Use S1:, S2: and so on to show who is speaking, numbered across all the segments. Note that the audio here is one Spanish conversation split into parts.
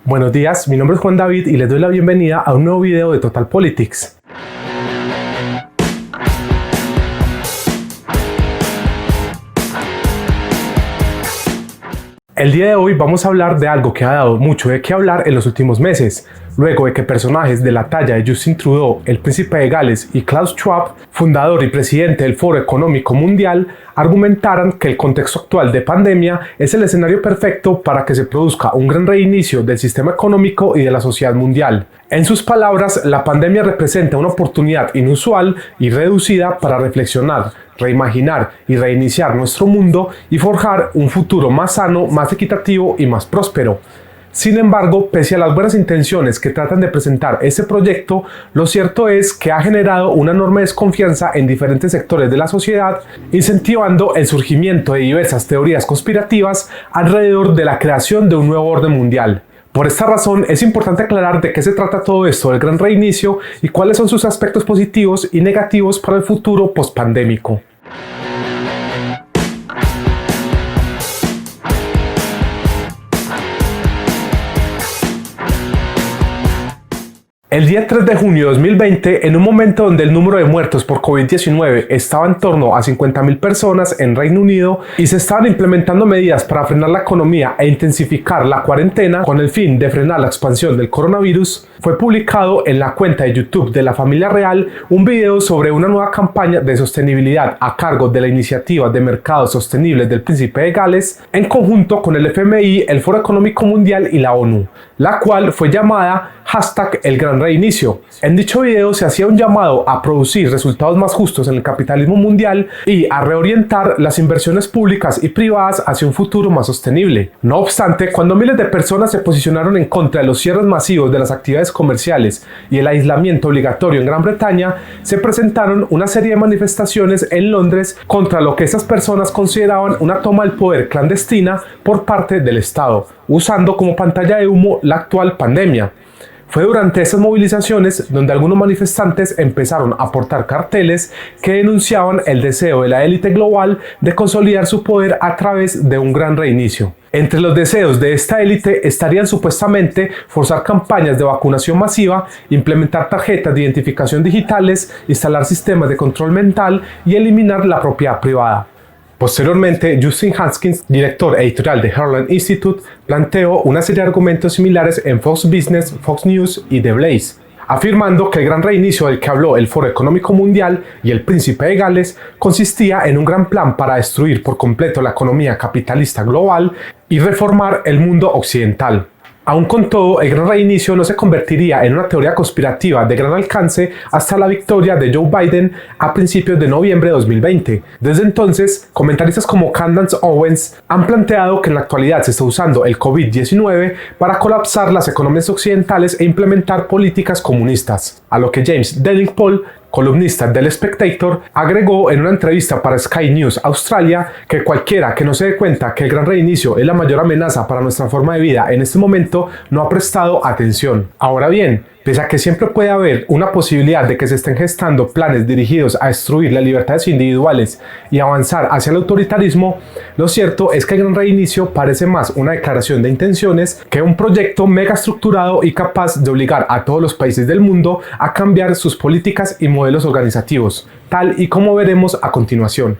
S1: Buenos días, mi nombre es Juan David y les doy la bienvenida a un nuevo video de Total Politics. El día de hoy vamos a hablar de algo que ha dado mucho de qué hablar en los últimos meses, luego de que personajes de la talla de Justin Trudeau, el príncipe de Gales, y Klaus Schwab, fundador y presidente del Foro Económico Mundial, argumentaran que el contexto actual de pandemia es el escenario perfecto para que se produzca un gran reinicio del sistema económico y de la sociedad mundial. En sus palabras, la pandemia representa una oportunidad inusual y reducida para reflexionar, reimaginar y reiniciar nuestro mundo y forjar un futuro más sano, más equitativo y más próspero. Sin embargo, pese a las buenas intenciones que tratan de presentar este proyecto, lo cierto es que ha generado una enorme desconfianza en diferentes sectores de la sociedad, incentivando el surgimiento de diversas teorías conspirativas alrededor de la creación de un nuevo orden mundial. Por esta razón, es importante aclarar de qué se trata todo esto del gran reinicio y cuáles son sus aspectos positivos y negativos para el futuro pospandémico. El día 3 de junio de 2020, en un momento donde el número de muertos por COVID-19 estaba en torno a 50.000 personas en Reino Unido y se estaban implementando medidas para frenar la economía e intensificar la cuarentena con el fin de frenar la expansión del coronavirus, fue publicado en la cuenta de YouTube de la familia real un video sobre una nueva campaña de sostenibilidad a cargo de la Iniciativa de Mercados Sostenibles del Príncipe de Gales, en conjunto con el FMI, el Foro Económico Mundial y la ONU, la cual fue llamada #El Gran Reinicio. En dicho video se hacía un llamado a producir resultados más justos en el capitalismo mundial y a reorientar las inversiones públicas y privadas hacia un futuro más sostenible. No obstante, cuando miles de personas se posicionaron en contra de los cierres masivos de las actividades comerciales y el aislamiento obligatorio en Gran Bretaña, se presentaron una serie de manifestaciones en Londres contra lo que estas personas consideraban una toma del poder clandestina por parte del Estado, usando como pantalla de humo la actual pandemia. Fue durante estas movilizaciones donde algunos manifestantes empezaron a portar carteles que denunciaban el deseo de la élite global de consolidar su poder a través de un gran reinicio. Entre los deseos de esta élite estarían supuestamente forzar campañas de vacunación masiva, implementar tarjetas de identificación digitales, instalar sistemas de control mental y eliminar la propiedad privada. Posteriormente, Justin Haskins, director editorial de Heartland Institute, planteó una serie de argumentos similares en Fox Business, Fox News y The Blaze, afirmando que el gran reinicio del que habló el Foro Económico Mundial y el Príncipe de Gales consistía en un gran plan para destruir por completo la economía capitalista global y reformar el mundo occidental. Aún con todo, el gran reinicio no se convertiría en una teoría conspirativa de gran alcance hasta la victoria de Joe Biden a principios de noviembre de 2020. Desde entonces, comentaristas como Candace Owens han planteado que en la actualidad se está usando el COVID-19 para colapsar las economías occidentales e implementar políticas comunistas, a lo que James Delingpole, columnista del Spectator, agregó en una entrevista para Sky News Australia que cualquiera que no se dé cuenta que el gran reinicio es la mayor amenaza para nuestra forma de vida en este momento no ha prestado atención. Ahora bien, pese a que siempre puede haber una posibilidad de que se estén gestando planes dirigidos a destruir las libertades individuales y avanzar hacia el autoritarismo, lo cierto es que el gran reinicio parece más una declaración de intenciones que un proyecto mega estructurado y capaz de obligar a todos los países del mundo a cambiar sus políticas y modelos organizativos, tal y como veremos a continuación.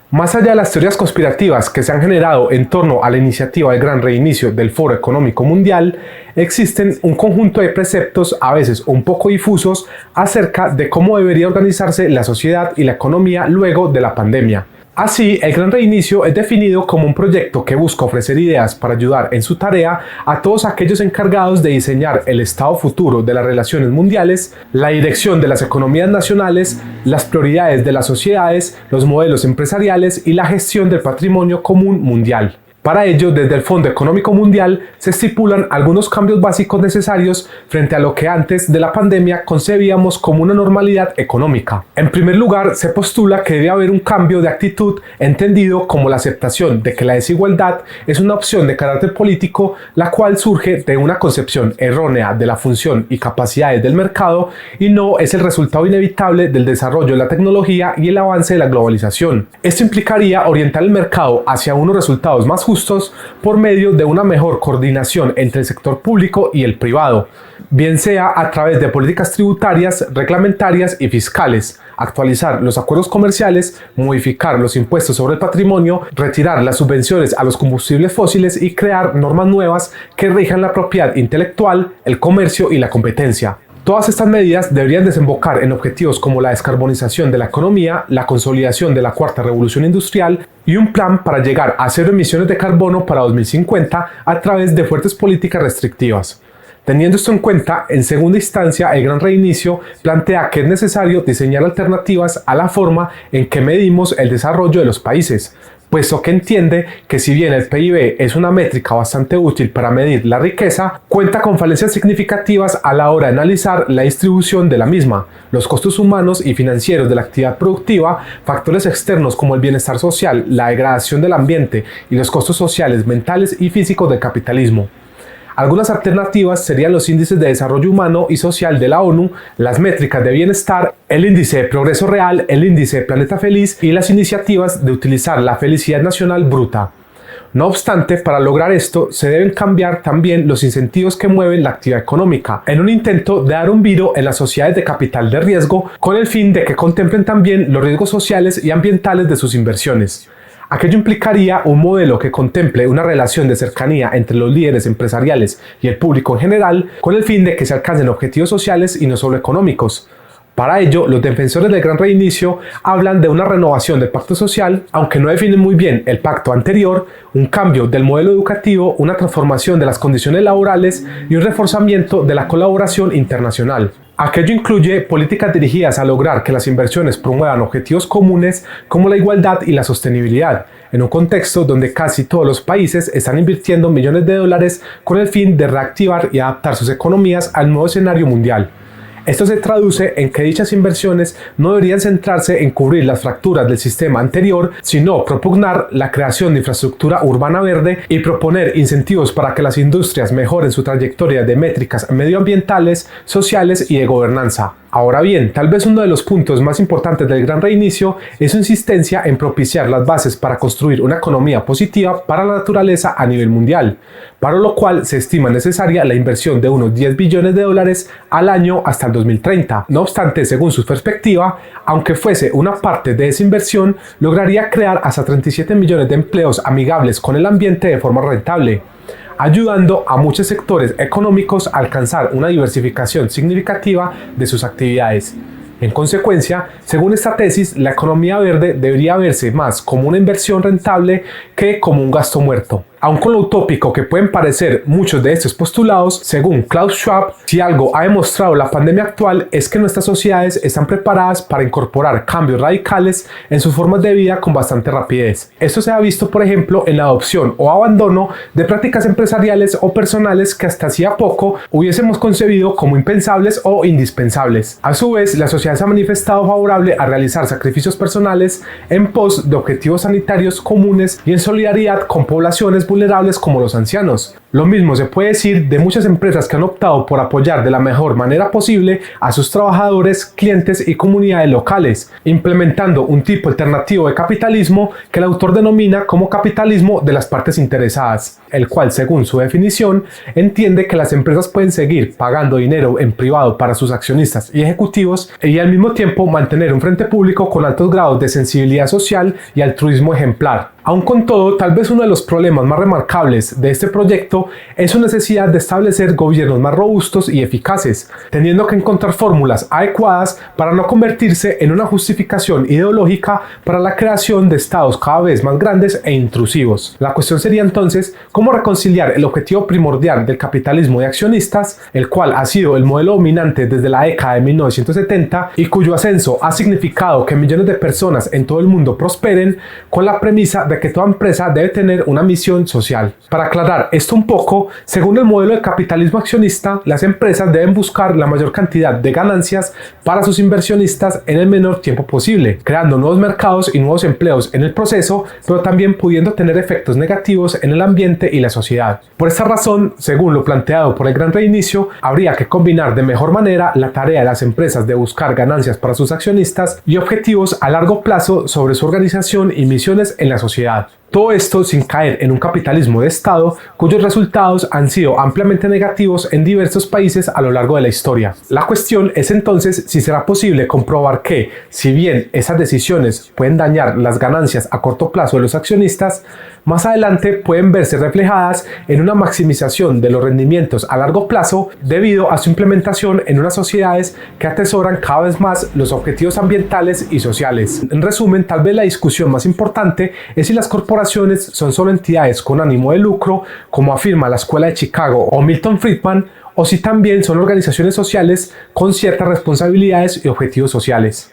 S1: Más allá de las teorías conspirativas que se han generado en torno a la iniciativa del gran reinicio del Foro Económico Mundial, existen un conjunto de preceptos a veces un poco difusos acerca de cómo debería organizarse la sociedad y la economía luego de la pandemia. Así, el Gran Reinicio es definido como un proyecto que busca ofrecer ideas para ayudar en su tarea a todos aquellos encargados de diseñar el estado futuro de las relaciones mundiales, la dirección de las economías nacionales, las prioridades de las sociedades, los modelos empresariales y la gestión del patrimonio común mundial. Para ello, desde el Fondo Económico Mundial se estipulan algunos cambios básicos necesarios frente a lo que antes de la pandemia concebíamos como una normalidad económica. En primer lugar, se postula que debe haber un cambio de actitud entendido como la aceptación de que la desigualdad es una opción de carácter político, la cual surge de una concepción errónea de la función y capacidades del mercado y no es el resultado inevitable del desarrollo de la tecnología y el avance de la globalización. Esto implicaría orientar el mercado hacia unos resultados más justos por medio de una mejor coordinación entre el sector público y el privado, bien sea a través de políticas tributarias, reglamentarias y fiscales, actualizar los acuerdos comerciales, modificar los impuestos sobre el patrimonio, retirar las subvenciones a los combustibles fósiles y crear normas nuevas que rijan la propiedad intelectual, el comercio y la competencia. Todas estas medidas deberían desembocar en objetivos como la descarbonización de la economía, la consolidación de la cuarta revolución industrial y un plan para llegar a cero emisiones de carbono para 2050 a través de fuertes políticas restrictivas. Teniendo esto en cuenta, en segunda instancia, el Gran Reinicio plantea que es necesario diseñar alternativas a la forma en que medimos el desarrollo de los países, puesto que entiende que si bien el PIB es una métrica bastante útil para medir la riqueza, cuenta con falencias significativas a la hora de analizar la distribución de la misma, los costos humanos y financieros de la actividad productiva, factores externos como el bienestar social, la degradación del ambiente y los costos sociales, mentales y físicos del capitalismo. Algunas alternativas serían los índices de desarrollo humano y social de la ONU, las métricas de bienestar, el índice de progreso real, el índice de planeta feliz y las iniciativas de utilizar la felicidad nacional bruta. No obstante, para lograr esto, se deben cambiar también los incentivos que mueven la actividad económica, en un intento de dar un viro en las sociedades de capital de riesgo, con el fin de que contemplen también los riesgos sociales y ambientales de sus inversiones. Aquello implicaría un modelo que contemple una relación de cercanía entre los líderes empresariales y el público en general, con el fin de que se alcancen objetivos sociales y no solo económicos. Para ello, los defensores del Gran Reinicio hablan de una renovación del pacto social, aunque no definen muy bien el pacto anterior, un cambio del modelo educativo, una transformación de las condiciones laborales y un reforzamiento de la colaboración internacional. Aquello incluye políticas dirigidas a lograr que las inversiones promuevan objetivos comunes como la igualdad y la sostenibilidad, en un contexto donde casi todos los países están invirtiendo millones de dólares con el fin de reactivar y adaptar sus economías al nuevo escenario mundial. Esto se traduce en que dichas inversiones no deberían centrarse en cubrir las fracturas del sistema anterior, sino propugnar la creación de infraestructura urbana verde y proponer incentivos para que las industrias mejoren su trayectoria de métricas medioambientales, sociales y de gobernanza. Ahora bien, tal vez uno de los puntos más importantes del Gran Reinicio es su insistencia en propiciar las bases para construir una economía positiva para la naturaleza a nivel mundial, para lo cual se estima necesaria la inversión de unos 10 billones de dólares al año hasta el 2030. No obstante, según su perspectiva, aunque fuese una parte de esa inversión, lograría crear hasta 37 millones de empleos amigables con el ambiente de forma rentable, ayudando a muchos sectores económicos a alcanzar una diversificación significativa de sus actividades. En consecuencia, según esta tesis, la economía verde debería verse más como una inversión rentable que como un gasto muerto. Aun con lo utópico que pueden parecer muchos de estos postulados, según Klaus Schwab, si algo ha demostrado la pandemia actual es que nuestras sociedades están preparadas para incorporar cambios radicales en sus formas de vida con bastante rapidez. Esto se ha visto, por ejemplo, en la adopción o abandono de prácticas empresariales o personales que hasta hacía poco hubiésemos concebido como impensables o indispensables. A su vez, la sociedad se ha manifestado favorable a realizar sacrificios personales en pos de objetivos sanitarios comunes y en solidaridad con poblaciones vulnerables como los ancianos. Lo mismo se puede decir de muchas empresas que han optado por apoyar de la mejor manera posible a sus trabajadores, clientes y comunidades locales, implementando un tipo alternativo de capitalismo que el autor denomina como capitalismo de las partes interesadas, el cual, según su definición, entiende que las empresas pueden seguir pagando dinero en privado para sus accionistas y ejecutivos y al mismo tiempo mantener un frente público con altos grados de sensibilidad social y altruismo ejemplar. Aun con todo, tal vez uno de los problemas más remarcables de este proyecto es su necesidad de establecer gobiernos más robustos y eficaces, teniendo que encontrar fórmulas adecuadas para no convertirse en una justificación ideológica para la creación de estados cada vez más grandes e intrusivos. La cuestión sería entonces cómo reconciliar el objetivo primordial del capitalismo de accionistas, el cual ha sido el modelo dominante desde la década de 1970 y cuyo ascenso ha significado que millones de personas en todo el mundo prosperen, con la premisa de de que toda empresa debe tener una misión social. Para aclarar esto un poco, según el modelo de capitalismo accionista, las empresas deben buscar la mayor cantidad de ganancias para sus inversionistas en el menor tiempo posible, creando nuevos mercados y nuevos empleos en el proceso, pero también pudiendo tener efectos negativos en el ambiente y la sociedad. Por esta razón, según lo planteado por el Gran Reinicio, habría que combinar de mejor manera la tarea de las empresas de buscar ganancias para sus accionistas y objetivos a largo plazo sobre su organización y misiones en la sociedad. Todo esto sin caer en un capitalismo de Estado cuyos resultados han sido ampliamente negativos en diversos países a lo largo de la historia. La cuestión es entonces si será posible comprobar que, si bien esas decisiones pueden dañar las ganancias a corto plazo de los accionistas, más adelante pueden verse reflejadas en una maximización de los rendimientos a largo plazo debido a su implementación en unas sociedades que atesoran cada vez más los objetivos ambientales y sociales. En resumen, tal vez la discusión más importante es si las corporaciones son solo entidades con ánimo de lucro, como afirma la Escuela de Chicago o Milton Friedman, o si también son organizaciones sociales con ciertas responsabilidades y objetivos sociales.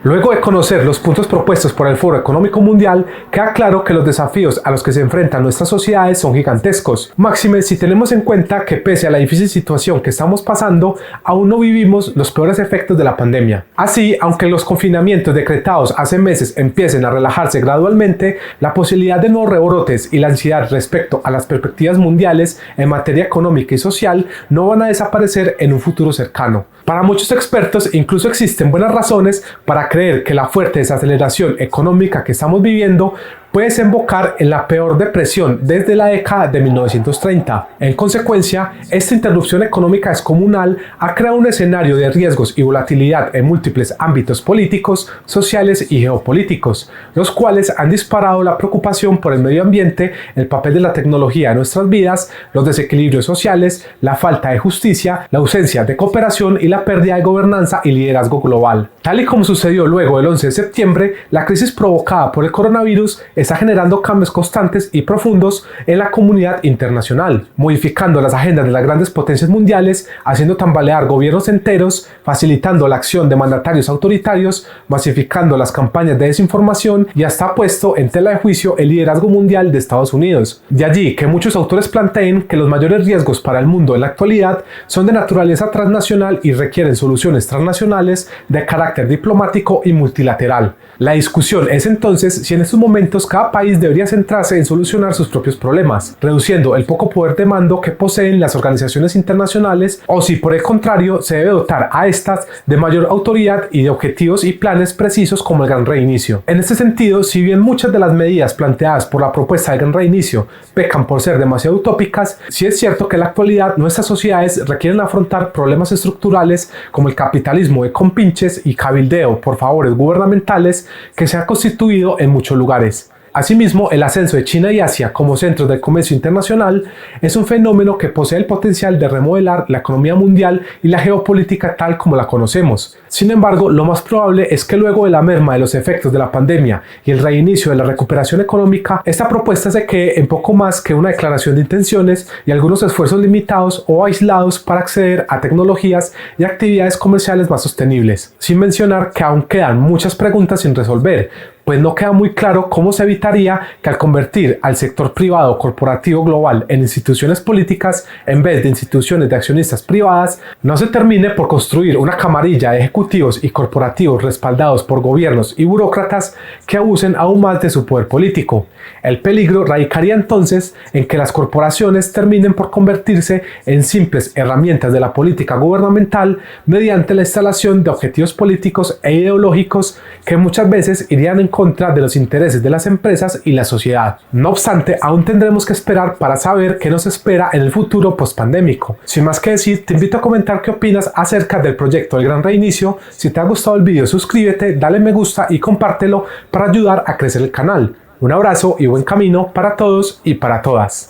S1: Luego de conocer los puntos propuestos por el Foro Económico Mundial, queda claro que los desafíos a los que se enfrentan nuestras sociedades son gigantescos. Máxime si tenemos en cuenta que pese a la difícil situación que estamos pasando, aún no vivimos los peores efectos de la pandemia. Así, aunque los confinamientos decretados hace meses empiecen a relajarse gradualmente, la posibilidad de nuevos rebrotes y la ansiedad respecto a las perspectivas mundiales en materia económica y social no van a desaparecer en un futuro cercano. Para muchos expertos incluso existen buenas razones para creer que la fuerte desaceleración económica que estamos viviendo puede desembocar en la peor depresión desde la década de 1930. En consecuencia, esta interrupción económica descomunal ha creado un escenario de riesgos y volatilidad en múltiples ámbitos políticos, sociales y geopolíticos, los cuales han disparado la preocupación por el medio ambiente, el papel de la tecnología en nuestras vidas, los desequilibrios sociales, la falta de justicia, la ausencia de cooperación y la pérdida de gobernanza y liderazgo global. Tal y como sucedió luego del 11 de septiembre, la crisis provocada por el coronavirus está generando cambios constantes y profundos en la comunidad internacional, modificando las agendas de las grandes potencias mundiales, haciendo tambalear gobiernos enteros, facilitando la acción de mandatarios autoritarios, masificando las campañas de desinformación y hasta ha puesto en tela de juicio el liderazgo mundial de Estados Unidos. De allí que muchos autores planteen que los mayores riesgos para el mundo en la actualidad son de naturaleza transnacional y requieren soluciones transnacionales de carácter diplomático y multilateral. La discusión es entonces si en estos momentos cada país debería centrarse en solucionar sus propios problemas, reduciendo el poco poder de mando que poseen las organizaciones internacionales, o si por el contrario se debe dotar a estas de mayor autoridad y de objetivos y planes precisos como el Gran Reinicio. En este sentido, si bien muchas de las medidas planteadas por la propuesta del Gran Reinicio pecan por ser demasiado utópicas, sí es cierto que en la actualidad nuestras sociedades requieren afrontar problemas estructurales como el capitalismo de compinches y cabildeo por favores gubernamentales que se ha constituido en muchos lugares. Asimismo, el ascenso de China y Asia como centros del comercio internacional es un fenómeno que posee el potencial de remodelar la economía mundial y la geopolítica tal como la conocemos. Sin embargo, lo más probable es que luego de la merma de los efectos de la pandemia y el reinicio de la recuperación económica, esta propuesta se quede en poco más que una declaración de intenciones y algunos esfuerzos limitados o aislados para acceder a tecnologías y actividades comerciales más sostenibles. Sin mencionar que aún quedan muchas preguntas sin resolver, pues no queda muy claro cómo se evitaría que al convertir al sector privado corporativo global en instituciones políticas en vez de instituciones de accionistas privadas, no se termine por construir una camarilla de ejecutivos y corporativos respaldados por gobiernos y burócratas que abusen aún más de su poder político. El peligro radicaría entonces en que las corporaciones terminen por convertirse en simples herramientas de la política gubernamental mediante la instalación de objetivos políticos e ideológicos que muchas veces irían en contra de los intereses de las empresas y la sociedad. No obstante, aún tendremos que esperar para saber qué nos espera en el futuro post-pandémico. Sin más que decir, te invito a comentar qué opinas acerca del proyecto del Gran Reinicio. Si te ha gustado el video, suscríbete, dale me gusta y compártelo para ayudar a crecer el canal. Un abrazo y buen camino para todos y para todas.